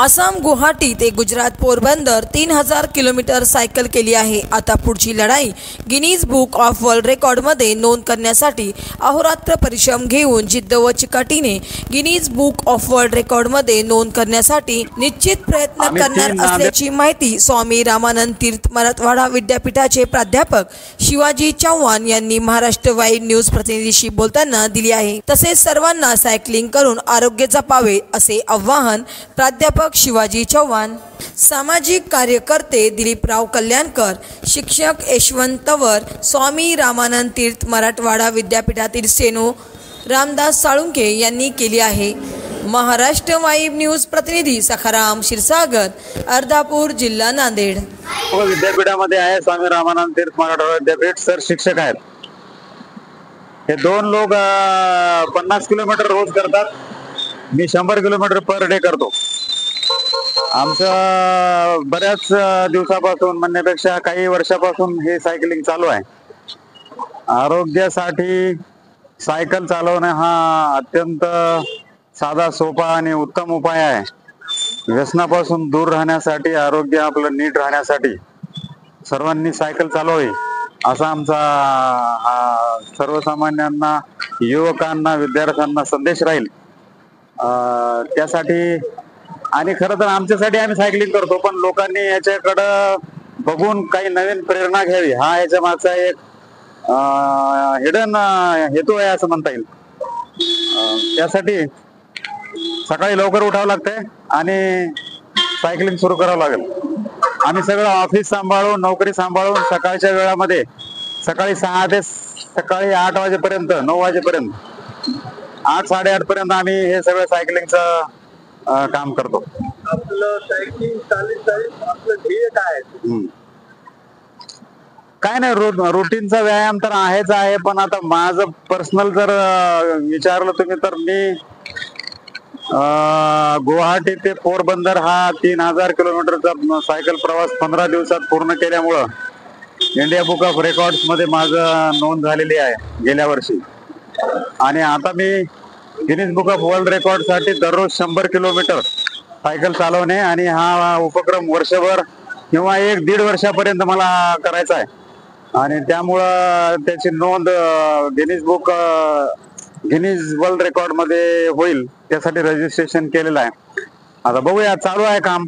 आसाम गुवाहाटी ते Gujarat Porbandar 3000 kilometre cycle केली आहे। आता पुढची लढाई गिनीज बुक ऑफ वर्ल्ड रेकॉर्डमध्ये नोंद करण्यासाठी अहोरात्र परिश्रम घेऊन जिद्द व चिकाटीने गिनीज बुक ऑफ वर्ल्ड रेकॉर्डमध्ये नोंद करण्यासाठी निश्चित प्रयत्न करणार असल्याची माहिती स्वामी रामानंद तीर्थ मराठवाडा विद्यापीठाचे प्राध्यापक शिवाजी चव्हाण यांनी महाराष्ट्र वाईब न्यूज प्रतिनिधीशी बोलताना दिली आहे। तसेच सर्वांना सायकलिंग करून आरोग्य जपावे असे आवाहन प्राध्यापक शिवाजी चव्हाण, सामाजिक कार्यकर्ते दिलीपराव कल्याणकर, शिक्षक यशवंत तवर, स्वामी रामानंद तीर्थ मराठवाडा विद्यापीठातील सेनो रामदास साळुंखे यांनी केली आहे। महाराष्ट्र वाईब न्यूज प्रतिनिधी सखाराम क्षीरसागर, अर्धापूर, जिल्हा नांदेड। विद्यापीठामध्ये आहे स्वामी रामानंद तीर्थ मराठवाडा विद्यापीठ सर शिक्षक आहेत। हे दोन लोक 50 किलोमीटर रोज करतात, मी 100 किलोमीटर पर डे करतो। आमचं बऱ्याच दिवसापासून म्हणण्यापेक्षा काही वर्षापासून हे सायकलिंग चालू आहे। आरोग्यासाठी सायकल चालवणे हा अत्यंत साधा, सोपा आणि उत्तम उपाय आहे। व्यसनापासून दूर राहण्यासाठी, आरोग्य आपलं नीट राहण्यासाठी सर्वांनी सायकल चालवावी असा आमचा सर्वसामान्यांना, युवकांना, विद्यार्थ्यांना संदेश राहील। त्यासाठी आणि खरं तर आमच्यासाठी आम्ही सायकलिंग करतो, पण लोकांनी याच्याकडं बघून काही नवीन प्रेरणा घ्यावी हा याच्या मागचा एक हिडन हेतू आहे असं म्हणता येईल। त्यासाठी सकाळी लवकर उठावं लागतंय आणि सायकलिंग सुरू करावं लागेल। आम्ही सगळं ऑफिस सांभाळून, नोकरी सांभाळून सकाळच्या वेळामध्ये सकाळी 6 ते सकाळी 8 वाजेपर्यंत, 9 वाजेपर्यंत, 8 साडेआठ पर्यंत आम्ही हे सगळं सायकलिंगचं काम करतो। आपलं सायकलिंग चालीत आपलं ध्येय काय आहे? काय नाही, रुटीनचा व्यायाम तर आहेच आहे, पण आता माझं पर्सनल जर विचारलं तुम्ही तर मी गुवाहाटी ते पोरबंदर हा 3000 किलोमीटरचा सायकल प्रवास 15 दिवसात पूर्ण केल्यामुळं इंडिया बुक ऑफ रेकॉर्ड्स मध्ये माझं नोंद झालेली आहे गेल्या वर्षी। आणि आता मी Guinness book of world record साठी दररोज 100 किलोमीटर सायकल चालवणे आणि हा उपक्रम वर्षभर किंवा 1-1.5 वर्षापर्यंत मला करायचा आहे। आणि त्यामुळं त्याची नोंद गिनीज वर्ल्ड रेकॉर्ड मध्ये होईल, त्यासाठी रजिस्ट्रेशन केलेलं आहे। आता बघूया, चालू आहे काम।